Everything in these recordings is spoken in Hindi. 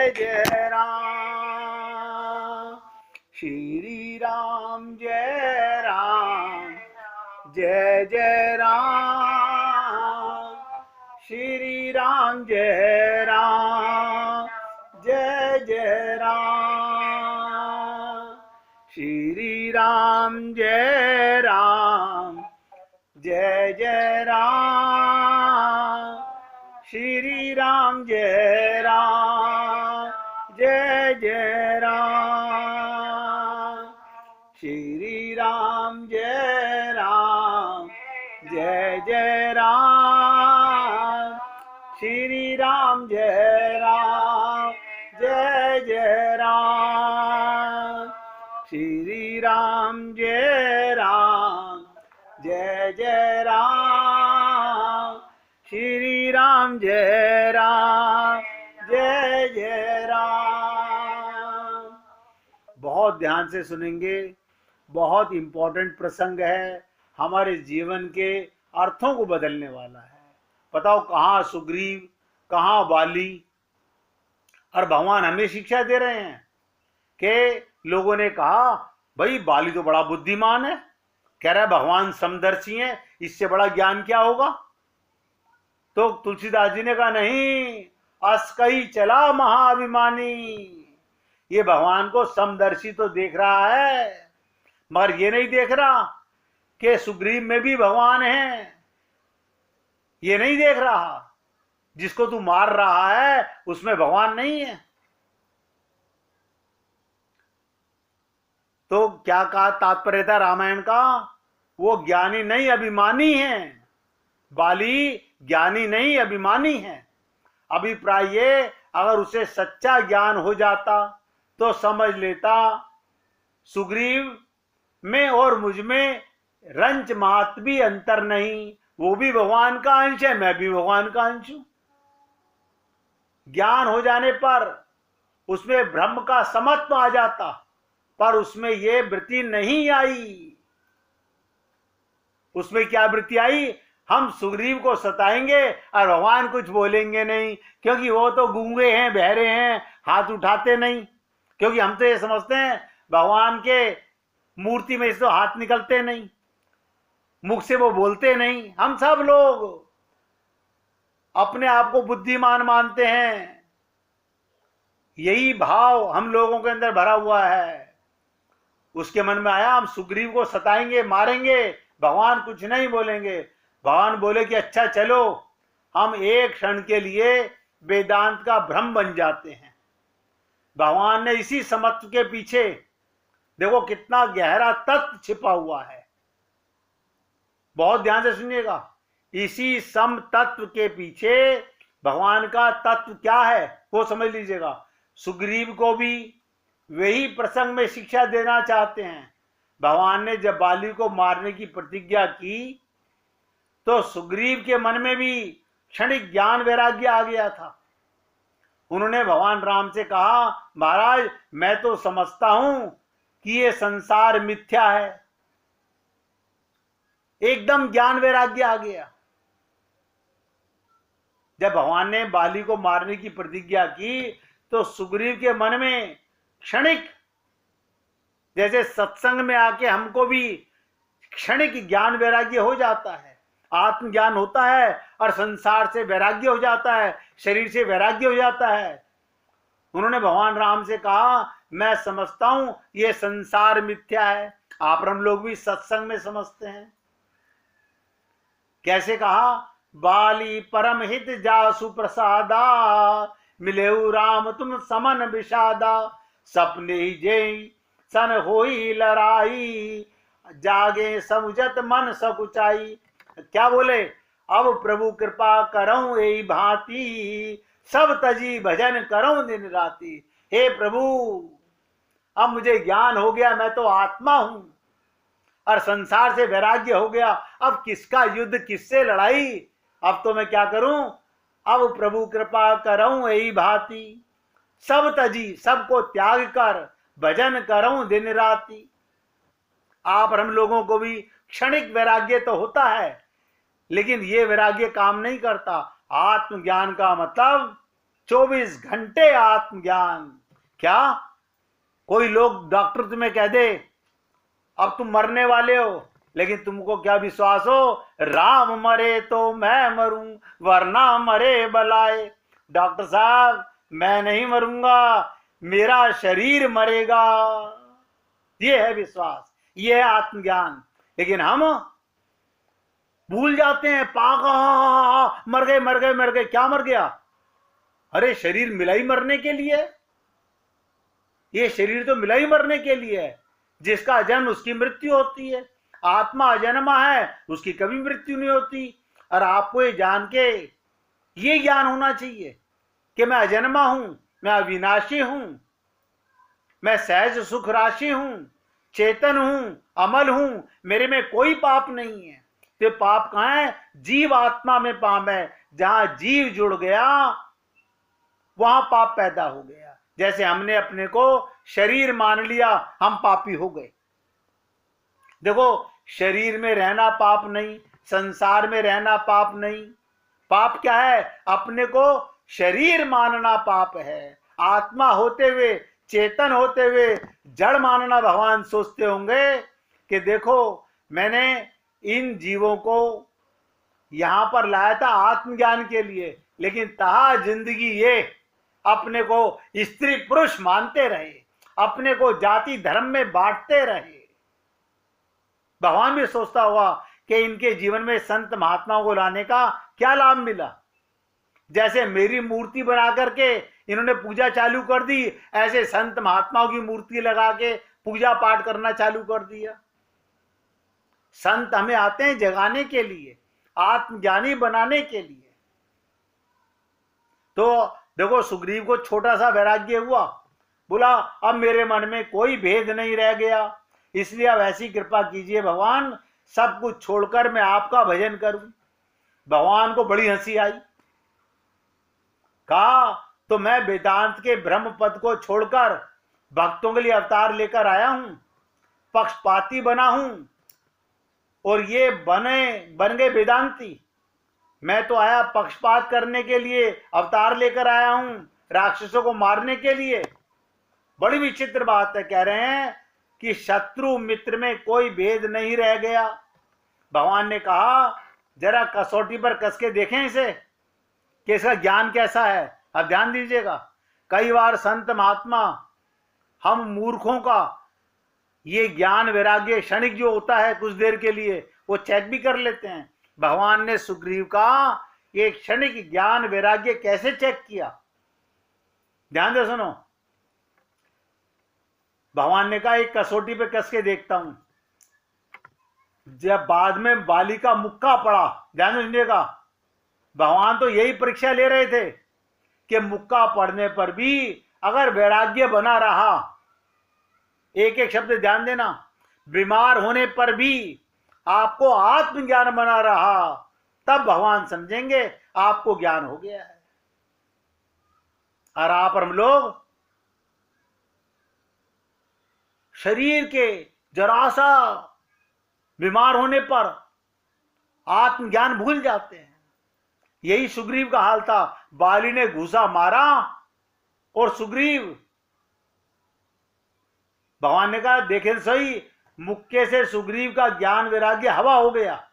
जय जय राम, श्री राम जय राम, जय जय राम, श्री राम जय राम, जय जय राम, श्री राम जय राम, जय जय राम, श्री राम जय राम, जय जय राम, श्री राम जय राम, जय जय राम, श्री राम जय राम, जय जय राम, श्री राम जय राम, जय जय राम, श्री राम जय राम, जय जय राम। बहुत ध्यान से सुनेंगे, बहुत इंपॉर्टेंट प्रसंग है, हमारे जीवन के अर्थों को बदलने वाला है। बताओ कहाँ सुग्रीव, कहाँ बाली, और भगवान हमें शिक्षा दे रहे हैं कि लोगों ने कहा भाई बाली तो बड़ा बुद्धिमान है, कह रहा है भगवान समदर्शी हैं, इससे बड़ा ज्ञान क्या होगा। तो तुलसीदास जी ने कहा नहीं, अस्कई चला महाअभिमानी, ये भगवान को समदर्शी तो देख रहा है, मगर ये नहीं देख रहा कि सुग्रीव में भी भगवान है। ये नहीं देख रहा जिसको तू मार रहा है उसमें भगवान नहीं है। तो क्या कहा तात्पर्य था रामायण का, वो ज्ञानी नहीं अभिमानी है, बाली ज्ञानी नहीं अभिमानी है। अभिप्राय ये, अगर उसे सच्चा ज्ञान हो जाता तो समझ लेता सुग्रीव में और मुझ में रंच मात्र भी अंतर नहीं, वो भी भगवान का अंश है, मैं भी भगवान का अंश हूं। ज्ञान हो जाने पर उसमें ब्रह्म का समत्व आ जाता, पर उसमें ये वृत्ति नहीं आई। उसमें क्या वृत्ति आई, हम सुग्रीव को सताएंगे और भगवान कुछ बोलेंगे नहीं, क्योंकि वो तो गूंगे हैं, बहरे हैं, हाथ उठाते नहीं। क्योंकि हम तो ये समझते हैं भगवान के मूर्ति में से तो हाथ निकलते नहीं, मुख से वो बोलते नहीं। हम सब लोग अपने आप को बुद्धिमान मानते हैं, यही भाव हम लोगों के अंदर भरा हुआ है। उसके मन में आया हम सुग्रीव को सताएंगे, मारेंगे, भगवान कुछ नहीं बोलेंगे। भगवान बोले कि अच्छा चलो, हम एक क्षण के लिए वेदांत का भ्रम बन जाते हैं। भगवान ने इसी समत्व के पीछे देखो कितना गहरा तत्व छिपा हुआ है, बहुत ध्यान से सुनिएगा। इसी सम तत्व के पीछे भगवान का तत्व क्या है वो समझ लीजिएगा। सुग्रीव को भी वही प्रसंग में शिक्षा देना चाहते हैं। भगवान ने जब बाली को मारने की प्रतिज्ञा की तो सुग्रीव के मन में भी क्षणिक ज्ञान वैराग्य आ गया था। उन्होंने भगवान राम से कहा महाराज मैं तो समझता हूं कि ये संसार मिथ्या है। एकदम ज्ञान वैराग्य आ गया। जब भगवान ने बाली को मारने की प्रतिज्ञा की तो सुग्रीव के मन में क्षणिक, जैसे सत्संग में आके हमको भी क्षणिक ज्ञान वैराग्य हो जाता है, आत्मज्ञान होता है और संसार से वैराग्य हो जाता है, शरीर से वैराग्य हो जाता है। उन्होंने भगवान राम से कहा मैं समझता हूं ये संसार मिथ्या है। आप हम लोग भी सत्संग में समझते हैं। कैसे कहा, बाली परम हित जासु प्रसादा, मिलेऊ राम तुम समन विषादा, सपने ही जय सन होई लड़ाई, जागे समुझत मन सकुचाई। क्या बोले, अब प्रभु कृपा करऊं यही भांति, सब तजी भजन करऊं दिन राती। हे प्रभु अब मुझे ज्ञान हो गया, मैं तो आत्मा हूं और संसार से वैराग्य हो गया। अब किसका युद्ध, किससे लड़ाई, अब तो मैं क्या करूं, अब प्रभु कृपा करऊं यही भांति, सब तजी सबको त्याग कर भजन करऊं दिन राती। आप और हम लोगों को भी क्षणिक वैराग्य तो होता है, लेकिन ये वैराग्य काम नहीं करता। आत्मज्ञान का मतलब 24 घंटे आत्मज्ञान। क्या कोई लोग डॉक्टर तुम्हें कह दे अब तुम मरने वाले हो, लेकिन तुमको क्या विश्वास हो, राम मरे तो मैं मरूं वरना मरे बलाए। डॉक्टर साहब मैं नहीं मरूंगा, मेरा शरीर मरेगा। ये है विश्वास, ये है आत्मज्ञान। लेकिन हम भूल जाते हैं, पाक मर गए मर गए मर गए। क्या मर गया? अरे शरीर मिला ही मरने के लिए, ये शरीर तो मिला ही मरने के लिए है। जिसका जन्म उसकी मृत्यु होती है। आत्मा अजन्मा है, उसकी कभी मृत्यु नहीं होती। और आपको ये जान के ये ज्ञान होना चाहिए कि मैं अजन्मा हूं, मैं अविनाशी हूं, मैं सहज सुख राशि हूं, चेतन हूं, अमल हूं, मेरे में कोई पाप नहीं है। तो पाप कहां है? जीव आत्मा में पाप है। जहां जीव जुड़ गया वहां पाप पैदा हो गया। जैसे हमने अपने को शरीर मान लिया, हम पापी हो गए। देखो, शरीर में रहना पाप नहीं, संसार में रहना पाप नहीं। पाप क्या है? अपने को शरीर मानना पाप है। आत्मा होते हुए, चेतन होते हुए जड़ मानना। भगवान सोचते होंगे कि देखो मैंने इन जीवों को यहां पर लाया था आत्मज्ञान के लिए, लेकिन तहा जिंदगी ये अपने को स्त्री पुरुष मानते रहे, अपने को जाति धर्म में बांटते रहे। भगवान भी सोचता होगा कि इनके जीवन में संत महात्माओं को लाने का क्या लाभ मिला। जैसे मेरी मूर्ति बना करके इन्होंने पूजा चालू कर दी, ऐसे संत महात्माओं की मूर्ति लगा के पूजा पाठ करना चालू कर दिया। संत हमें आते हैं जगाने के लिए, आत्मज्ञानी बनाने के लिए। तो देखो, सुग्रीव को छोटा सा वैराग्य हुआ, बोला अब मेरे मन में कोई भेद नहीं रह गया, इसलिए अब ऐसी कृपा कीजिए भगवान, सब कुछ छोड़कर मैं आपका भजन करूं। भगवान को बड़ी हंसी आई। कहा तो मैं वेदांत के ब्रह्म पद को छोड़कर भक्तों के लिए अवतार लेकर आया हूं, पक्षपाती बना हूं, और ये बन गए वेदांती। मैं तो आया पक्षपात करने के लिए, अवतार लेकर आया हूं राक्षसों को मारने के लिए। बड़ी विचित्र बात है। कह रहे हैं कि शत्रु मित्र में कोई भेद नहीं रह गया। भगवान ने कहा जरा कसौटी पर कस के देखें इसे कि इसका ज्ञान कैसा है। अब ध्यान दीजिएगा, कई बार संत महात्मा हम मूर्खों का ये ज्ञान वैराग्य क्षणिक जो होता है कुछ देर के लिए, वो चेक भी कर लेते हैं। भगवान ने सुग्रीव का ये क्षणिक ज्ञान वैराग्य कैसे चेक किया, ध्यान से सुनो। भगवान ने कहा एक कसौटी पे कस के देखता हूं। जब बाद में बाली का मुक्का पड़ा, ध्यान से सुनिएगा, भगवान तो यही परीक्षा ले रहे थे कि मुक्का पड़ने पर भी अगर वैराग्य बना रहा, एक एक शब्द ध्यान देना, बीमार होने पर भी आपको आत्मज्ञान बना रहा, तब भगवान समझेंगे आपको ज्ञान हो गया है। और आप और हम लोग शरीर के जरा सा बीमार होने पर आत्मज्ञान भूल जाते हैं। यही सुग्रीव का हाल था। बाली ने घूसा मारा और सुग्रीव, भगवान ने कहा देखे तो सही, मुक्के से सुग्रीव का ज्ञान वैराग्य हवा हो गया।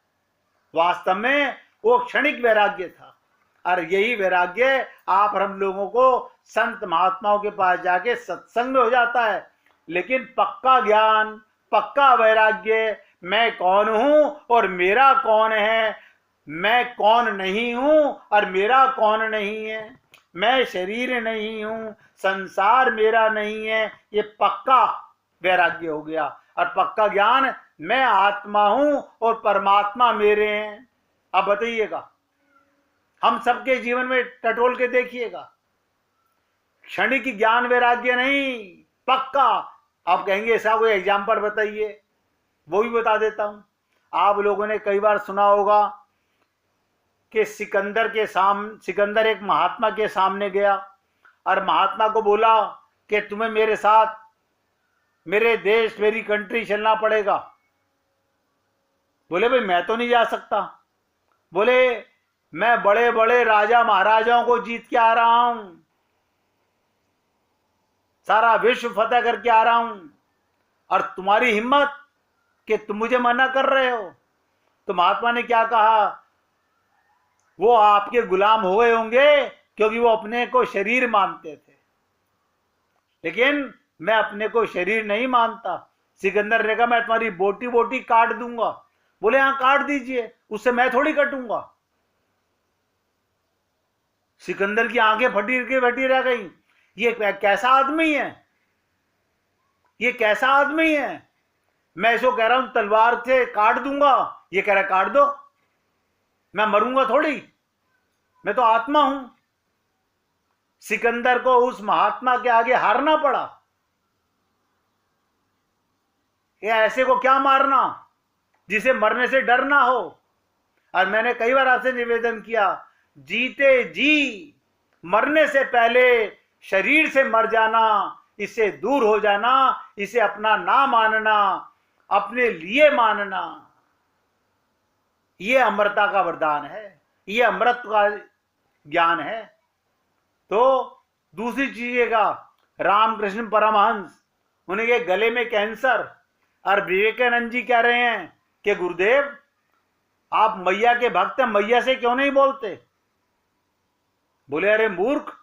वास्तव में वो क्षणिक वैराग्य था। और यही वैराग्य आप और हम लोगों को संत महात्माओं के पास जाके सत्संग में हो जाता है। लेकिन पक्का ज्ञान, पक्का वैराग्य, मैं कौन हूं और मेरा कौन है, मैं कौन नहीं हूं और मेरा कौन नहीं है, मैं शरीर नहीं हूं, संसार मेरा नहीं है, ये पक्का वैराग्य हो गया। और पक्का ज्ञान, मैं आत्मा हूं और परमात्मा मेरे हैं। अब बताइएगा, हम सबके जीवन में टटोल के देखिएगा, क्षणिक ज्ञान वैराग्य नहीं, पक्का। आप कहेंगे ऐसा कोई एग्जाम्पल बताइए, वो भी बता देता हूं। आप लोगों ने कई बार सुना होगा कि सिकंदर एक महात्मा के सामने गया और महात्मा को बोला कि तुम्हें मेरे साथ मेरे देश, मेरी कंट्री चलना पड़ेगा। बोले भाई मैं तो नहीं जा सकता। बोले मैं बड़े बड़े राजा महाराजाओं को जीत के आ रहा हूं, सारा विश्व फतेह करके आ रहा हूं, और तुम्हारी हिम्मत कि तुम मुझे मना कर रहे हो। तो महात्मा ने क्या कहा, वो आपके गुलाम हो गए होंगे क्योंकि वो अपने को शरीर मानते थे, लेकिन मैं अपने को शरीर नहीं मानता। सिकंदर ने कहा मैं तुम्हारी बोटी बोटी काट दूंगा। बोले हाँ काट दीजिए, उससे मैं थोड़ी कटूंगा। सिकंदर की आंखें फटी के फटी रह गई। ये कैसा आदमी है, ये कैसा आदमी है। मैं इसको कह रहा हूं तलवार से काट दूंगा, ये कह रहा है काट दो। मैं मरूंगा थोड़ी, मैं तो आत्मा हूं। सिकंदर को उस महात्मा के आगे हारना पड़ा। ये ऐसे को क्या मारना जिसे मरने से डर ना हो। और मैंने कई बार आपसे निवेदन किया, जीते जी मरने से पहले शरीर से मर जाना, इससे दूर हो जाना, इसे अपना ना मानना, अपने लिए मानना, यह अमरता का वरदान है, यह अमृत का ज्ञान है। तो दूसरी चीज का, रामकृष्ण परमहंस, उनके गले में कैंसर, और विवेकानंद जी कह रहे हैं कि गुरुदेव आप मैया के भक्त हैं, मैया से क्यों नहीं बोलते। बोले अरे मूर्ख,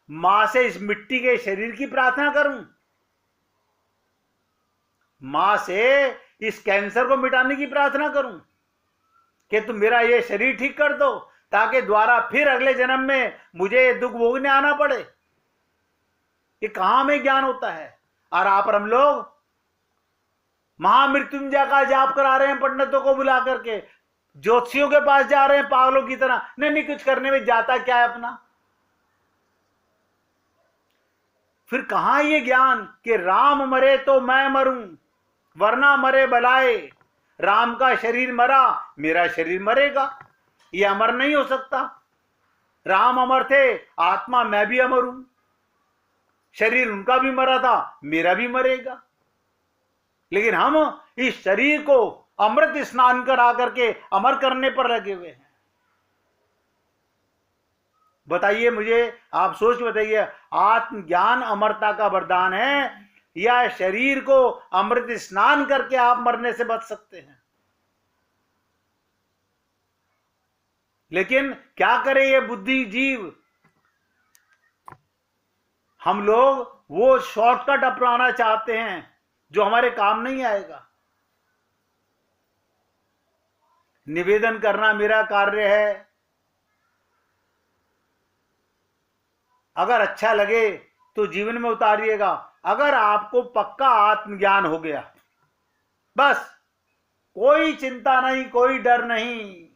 मां से इस मिट्टी के शरीर की प्रार्थना करूं, मां से इस कैंसर को मिटाने की प्रार्थना करूं कि तुम मेरा ये शरीर ठीक कर दो, ताकि द्वारा फिर अगले जन्म में मुझे दुख भोगने आना पड़े। ये कहां में ज्ञान होता है। और आप हम लोग महामृत्युंजय का जाप करा रहे हैं, पंडितों को बुला करके ज्योतिषियों के पास जा रहे हैं पागलों की तरह। नहीं कुछ करने में जाता क्या है अपना। फिर कहां ये ज्ञान कि राम मरे तो मैं मरूं, वरना मरे बलाए। राम का शरीर मरा, मेरा शरीर मरेगा, ये अमर नहीं हो सकता। राम अमर थे, आत्मा मैं भी अमर हूं। शरीर उनका भी मरा था, मेरा भी मरेगा। लेकिन हम इस शरीर को अमृत स्नान करा करके अमर करने पर लगे हुए हैं। बताइए मुझे, आप सोच बताइए, आत्मज्ञान अमरता का वरदान है या शरीर को अमृत स्नान करके आप मरने से बच सकते हैं। लेकिन क्या करे ये बुद्धि जीव, हम लोग वो शॉर्टकट अपनाना चाहते हैं जो हमारे काम नहीं आएगा। निवेदन करना मेरा कार्य है, अगर अच्छा लगे तो जीवन में उतारिएगा। अगर आपको पक्का आत्मज्ञान हो गया, बस कोई चिंता नहीं, कोई डर नहीं,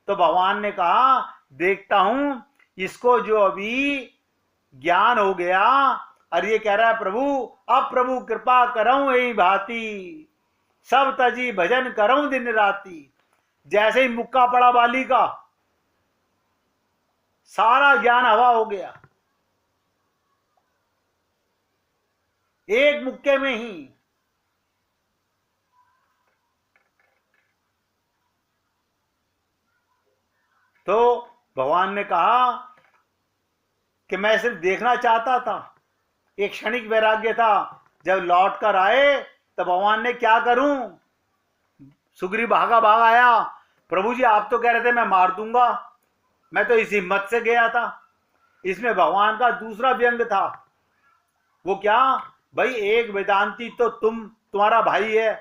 तो भगवान ने कहा देखता हूं इसको जो अभी ज्ञान हो गया और ये कह रहा है प्रभु अब प्रभु कृपा करऊं यही भांति, सब तजी भजन करऊं दिन राती। जैसे ही मुक्का पड़ा बाली का, सारा ज्ञान हवा हो गया एक मुक्के में ही। तो भगवान ने कहा कि मैं सिर्फ देखना चाहता था, एक क्षणिक वैराग्य था। जब लौट कर आए तब भगवान ने क्या करूं, सुग्रीव भागा भाग आया, प्रभु जी आप तो कह रहे थे मैं मार दूंगा, मैं तो इस हिम्मत से गया था। इसमें भगवान का दूसरा व्यंग था। वो क्या, भाई एक वेदांती तो तुम्हारा भाई है,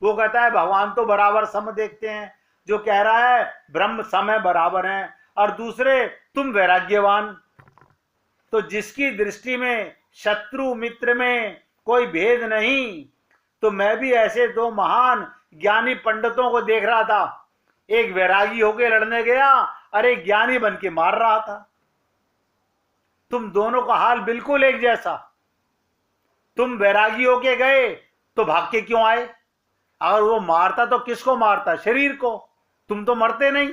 वो कहता है भगवान तो बराबर सम देखते हैं, जो कह रहा है ब्रह्म समय बराबर हैं, और दूसरे तुम वैराग्यवान। तो जिसकी दृष्टि में शत्रु मित्र में कोई भेद नहीं, तो मैं भी ऐसे दो महान ज्ञानी पंडितों को देख रहा था। एक वैरागी होके लड़ने गया और एक ज्ञानी बन के मार रहा था। तुम दोनों का हाल बिल्कुल एक जैसा। तुम वैरागी होके गए तो भाग के क्यों आए। अगर वो मारता तो किसको मारता, शरीर को, तुम तो मरते नहीं।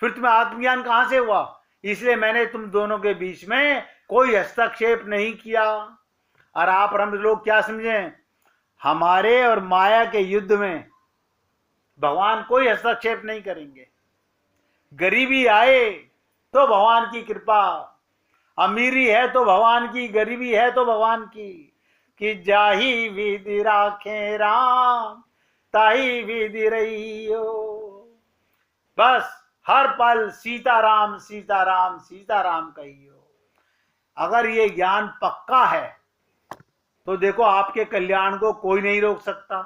फिर तुम्हें आत्मज्ञान कहां से हुआ। इसलिए मैंने तुम दोनों के बीच में कोई हस्तक्षेप नहीं किया। और आप हम लोग क्या समझें, हमारे और माया के युद्ध में भगवान कोई हस्तक्षेप नहीं करेंगे। गरीबी आए तो भगवान की कृपा, अमीरी है तो भगवान की, गरीबी है तो भगवान की। कि जाही विधि राखे राम ताही विधि रहियो। बस हर पल सीताराम सीताराम सीताराम कहियो। अगर ये ज्ञान पक्का है तो देखो आपके कल्याण को कोई नहीं रोक सकता।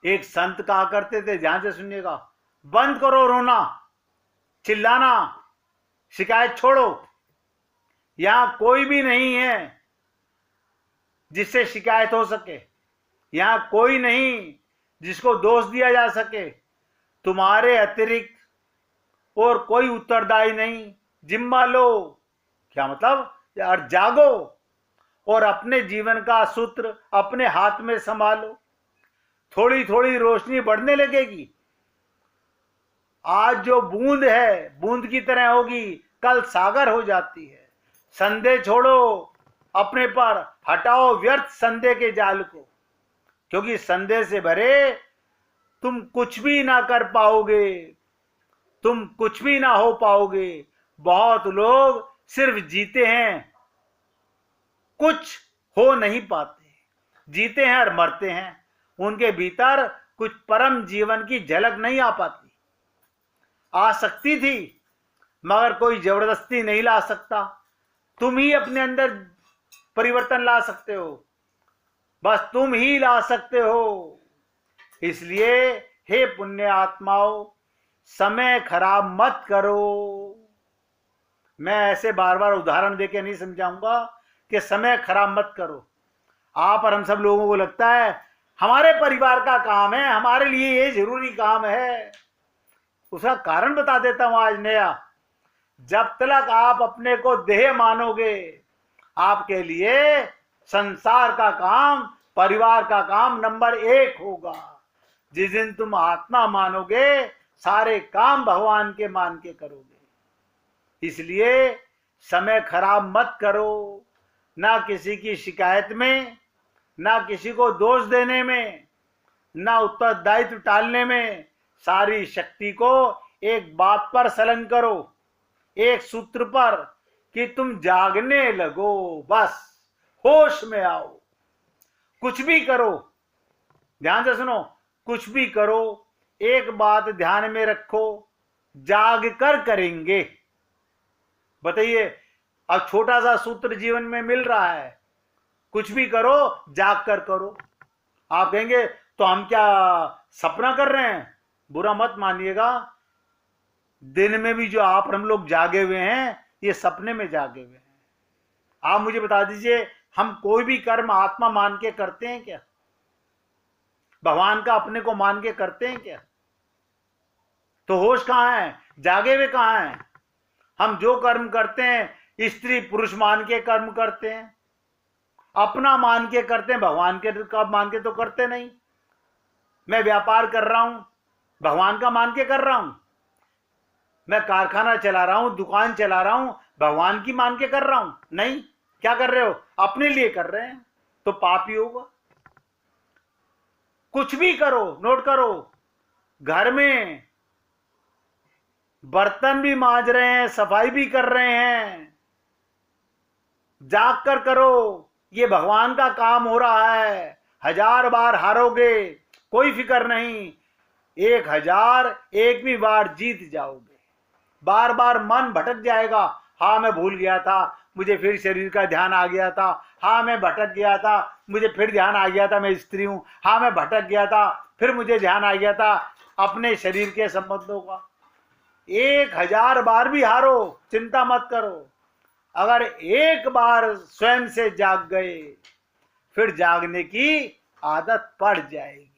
एक संत कहा करते थे, ध्यान से सुनिएगा, बंद करो रोना चिल्लाना, शिकायत छोड़ो। यहां कोई भी नहीं है जिससे शिकायत हो सके, यहां कोई नहीं जिसको दोष दिया जा सके। तुम्हारे अतिरिक्त और कोई उत्तरदायी नहीं। जिम्मा लो, क्या मतलब, यार जागो और अपने जीवन का सूत्र अपने हाथ में संभालो। थोड़ी थोड़ी रोशनी बढ़ने लगेगी। आज जो बूंद है बूंद की तरह होगी, कल सागर हो जाती है। संदेह छोड़ो अपने पर, हटाओ व्यर्थ संदेह के जाल को, क्योंकि संदेह से भरे तुम कुछ भी ना कर पाओगे, तुम कुछ भी ना हो पाओगे। बहुत लोग सिर्फ जीते हैं, कुछ हो नहीं पाते। जीते हैं और मरते हैं, उनके भीतर कुछ परम जीवन की झलक नहीं आ पाती। आ सकती थी मगर कोई जबरदस्ती नहीं ला सकता। तुम ही अपने अंदर परिवर्तन ला सकते हो, बस तुम ही ला सकते हो। इसलिए हे पुण्य आत्माओं, समय खराब मत करो। मैं ऐसे बार बार उदाहरण देके नहीं समझाऊंगा कि समय खराब मत करो। आप और हम सब लोगों को लगता है हमारे परिवार का काम है, हमारे लिए ये जरूरी काम है। उसका कारण बता देता हूं आज नया। जब तक आप अपने को देह मानोगे, आपके लिए संसार का काम, परिवार का काम नंबर 1 होगा। जिस दिन तुम आत्मा मानोगे, सारे काम भगवान के मान के करोगे। इसलिए समय खराब मत करो, ना किसी की शिकायत में, ना किसी को दोष देने में, ना उत्तरदायित्व टालने में। सारी शक्ति को एक बात पर संलग्न करो, एक सूत्र पर, कि तुम जागने लगो। बस होश में आओ, कुछ भी करो। ध्यान से सुनो, कुछ भी करो, एक बात ध्यान में रखो, जाग कर करेंगे। बताइए, अब छोटा सा सूत्र जीवन में मिल रहा है, कुछ भी करो जाग कर करो। आप कहेंगे तो हम क्या सपना कर रहे हैं? बुरा मत मानिएगा, दिन में भी जो आप हम लोग जागे हुए हैं, ये सपने में जागे हुए हैं। आप मुझे बता दीजिए, हम कोई भी कर्म आत्मा मान के करते हैं क्या? भगवान का अपने को मान के करते हैं क्या? तो होश कहां है? जागे हुए कहां हैं? हम जो कर्म करते हैं स्त्री पुरुष मान के कर्म करते हैं, अपना मान के करते हैं, भगवान के का मान के तो करते नहीं। मैं व्यापार कर रहा हूं, भगवान का मान के कर रहा हूं। मैं कारखाना चला रहा हूं, दुकान चला रहा हूं, भगवान की मान के कर रहा हूं? नहीं। क्या कर रहे हो? अपने लिए कर रहे हैं, तो पाप ही होगा। कुछ भी करो, नोट करो, घर में बर्तन भी मांज रहे हैं, सफाई भी कर रहे हैं, जाग कर करो। ये भगवान का काम हो रहा है। 1000 बार हारोगे, कोई फिक्र नहीं, 1001वीं बार जीत जाओगे। बार बार मन भटक जाएगा, हाँ मैं भूल गया था, मुझे फिर शरीर का ध्यान आ गया था, हाँ मैं भटक गया था, मुझे फिर ध्यान आ गया था मैं स्त्री हूं, हाँ मैं भटक गया था, फिर मुझे ध्यान आ गया था अपने शरीर के संबंधों का। 1000 बार भी हारो, चिंता मत करो। अगर एक बार स्वयं से जाग गए, फिर जागने की आदत पड़ जाएगी।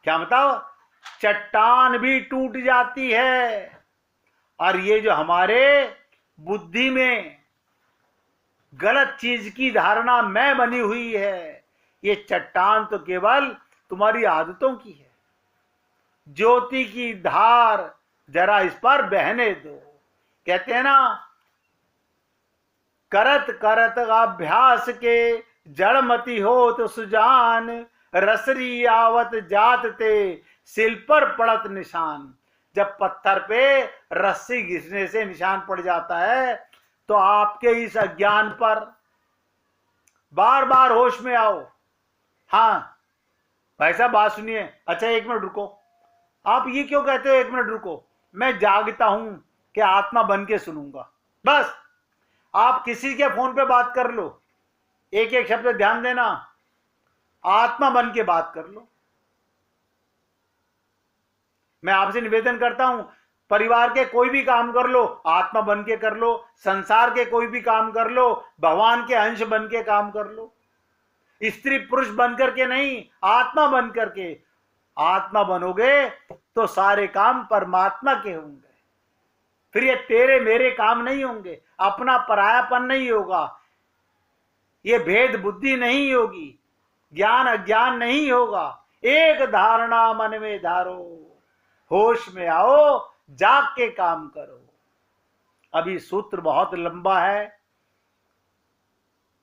क्या बताओ? चट्टान भी टूट जाती है। और ये जो हमारे बुद्धि में गलत चीज की धारणा मैं बनी हुई है, ये चट्टान तो केवल तुम्हारी आदतों की है। ज्योति की धार जरा इस पर बहने दो। कहते हैं ना, करत करत अभ्यास के जड़मती हो तो सुजान, रसरी आवत जात ते सिल पर पड़त निशान। जब पत्थर पे रस्सी घिसने से निशान पड़ जाता है, तो आपके इस अज्ञान पर बार बार होश में आओ। हाँ भाई साहब बात सुनिए, अच्छा 1 मिनट रुको। आप ये क्यों कहते हो 1 मिनट रुको? मैं जागता हूं कि आत्मा बन के सुनूंगा। बस आप किसी के फोन पे बात कर लो, एक एक शब्द ध्यान देना, आत्मा बन के बात कर लो। मैं आपसे निवेदन करता हूं, परिवार के कोई भी काम कर लो, आत्मा बन के कर लो। संसार के कोई भी काम कर लो, भगवान के अंश बन के काम कर लो। स्त्री पुरुष बन करके नहीं, आत्मा बन करके। आत्मा बनोगे तो सारे काम परमात्मा के होंगे। फिर ये तेरे मेरे काम नहीं होंगे, अपना परायापन नहीं होगा, ये भेद बुद्धि नहीं होगी, ज्ञान अज्ञान नहीं होगा। एक धारणा मन में धारो, होश में आओ, जाग के काम करो। अभी सूत्र बहुत लंबा है,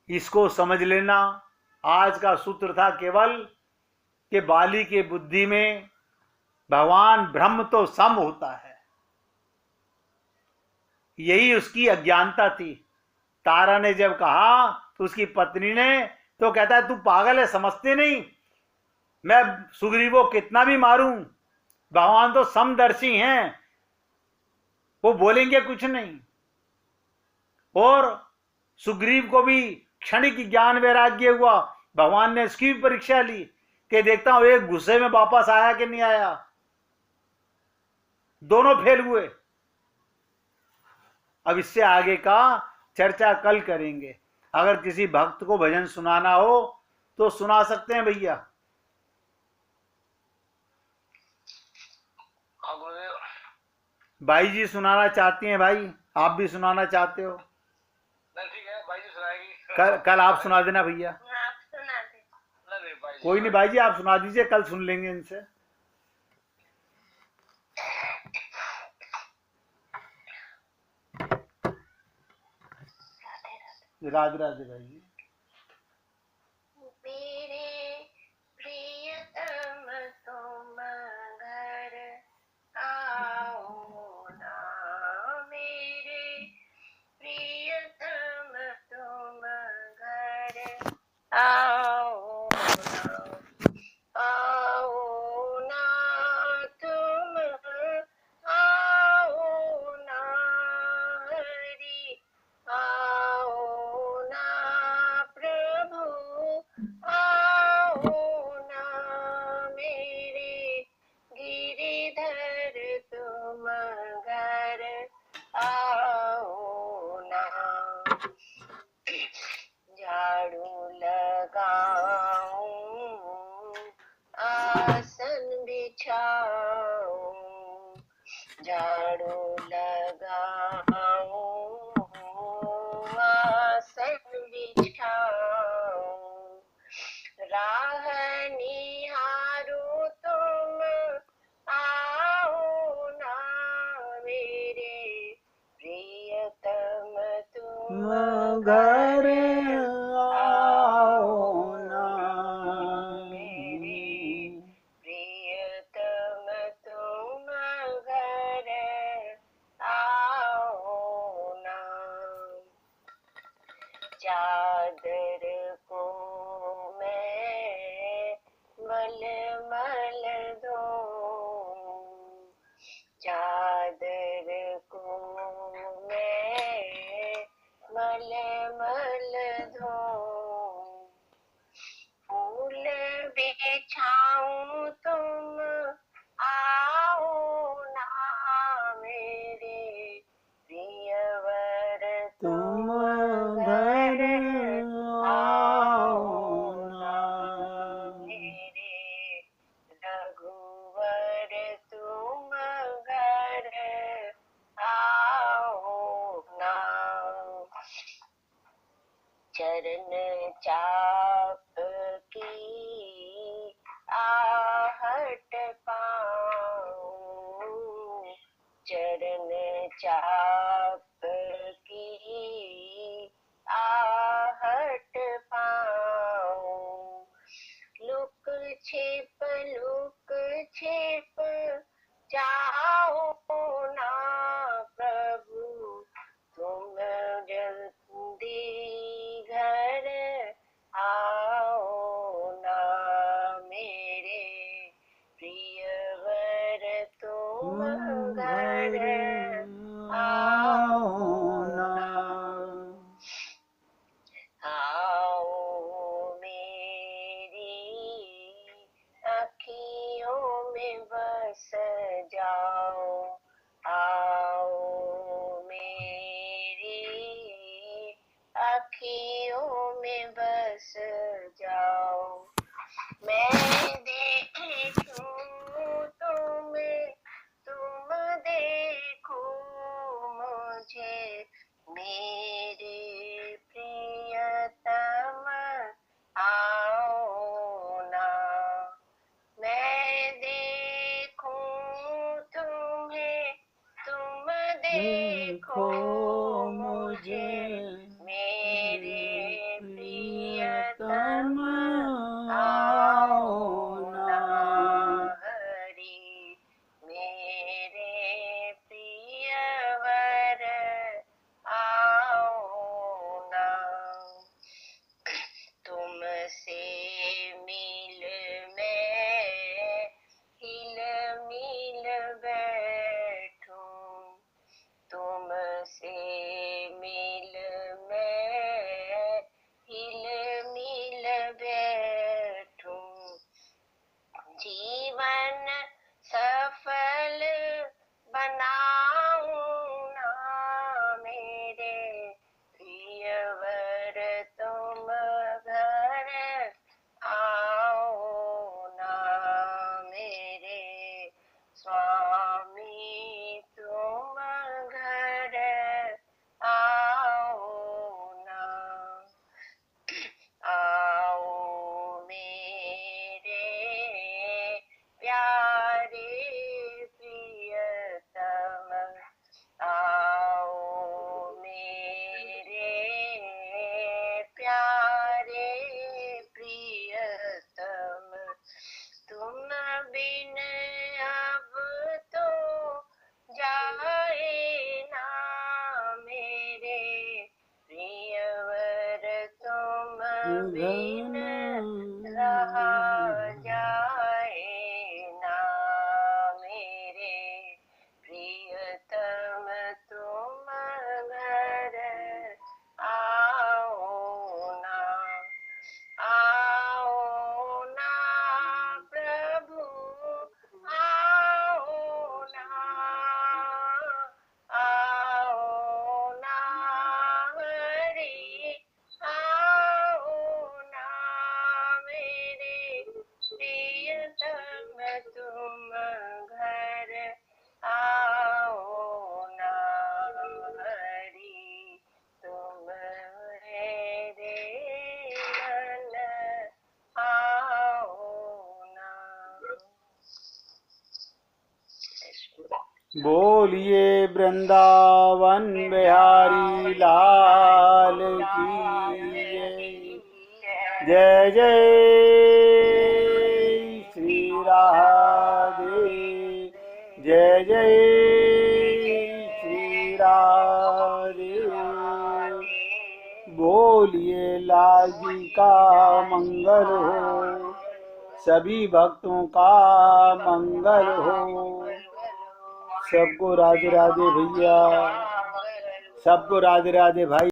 इसको समझ लेना। आज का सूत्र था केवल कि बाली के बुद्धि में भगवान ब्रह्म तो सम होता है, यही उसकी अज्ञानता थी। तारा ने जब कहा तो उसकी पत्नी ने तो कहता है तू पागल है, समझते नहीं, मैं सुग्रीव को कितना भी मारूं, भगवान तो समदर्शी हैं, वो बोलेंगे कुछ नहीं। और सुग्रीव को भी क्षणिक ज्ञान वैराग्य हुआ, भगवान ने उसकी भी परीक्षा ली कि देखता हूं एक गुस्से में वापस आया कि नहीं आया। दोनों फेल हुए। अब इससे आगे का चर्चा कल करेंगे। अगर किसी भक्त को भजन सुनाना हो तो सुना सकते हैं भैया। भाई जी सुनाना चाहती हैं, भाई आप भी सुनाना चाहते हो? ठीक है, भाई जी सुनाएगी। कल आप सुना देना भैया। कोई नहीं भाई जी, आप सुना दीजिए, कल सुन लेंगे इनसे। राधे राधे भाई जी। मेरे प्रियतम तुम घर आओ ना, मेरे प्रियतम तुम घर आओ ना, आओ ना तुम, आओ ना हरि, आओ ना प्रभु, आओ ना मेरे गिरिधर तुम घर आओ ना। झाड़ू लगाऊं, आसन बिछाऊं, झाड़ू लगाऊं, आसन बिछाऊं, राह निहारो तुम आओ ना मेरे प्रियतम तुम घर आओ ना, मेरे प्रियतम तुम घर आओ ना। चादर को मैं मलमल दूं, चादर को मैं मलमल दूं, फूल बिछाऊं तुम आओ ना मेरे प्रियवर तुम तुम घर आओ ना, आओ। मेरे रघुवर तुम घर आओ ना। चरण चाप की आहट पाऊं, चरण चाप की आहट पाऊं, लुक छिप जाओ घर आओ ना। आओ मेरी अखियों में बस जाओ, आओ मेरी अखियों में बस जाओ। मैं देखूं तुम्हें, तुम देखो मुझे, मेरे प्रियतम आओ ना। मैं देखूं तुम्हें, तुम देखो मुझे, मेरे प्रियतम आओ ना। हरि मेरे प्रियवर आओ ना। तुमसे मिल मैं हिल मिल बैठूं, तुमसे मिल मैं हिल मिल बैठूं। जीवन सफल बनाऊं ना मेरे प्रियवर, तुम घर आओ ना मेरे स्वामी, तुम घर आओ ना। आओ मेरे प्यारे प्रियतम, आओ मेरे प्यारे प्रियतम। तुम बिन अब तो जाए ना मेरे प्रियवर, तुम बिन रहा जाए ना मेरे प्रियतम, तुम घर आओ ना। आओ ना प्रभु, आओ ना, आओ ना हरि, आओ ना मेरे प्रियतम, तुम घर आओ ना। हरि तुम मेरे मन आओ ना। बोलिए वृंदावन बिहारी लाल की जय। जय जय श्री राधे, जय जय श्री राधे। बोलिए लाल जी का मंगल हो, सभी भक्तों का मंगल हो। सबको राधे राधे भैया, सबको राधे राधे भाई।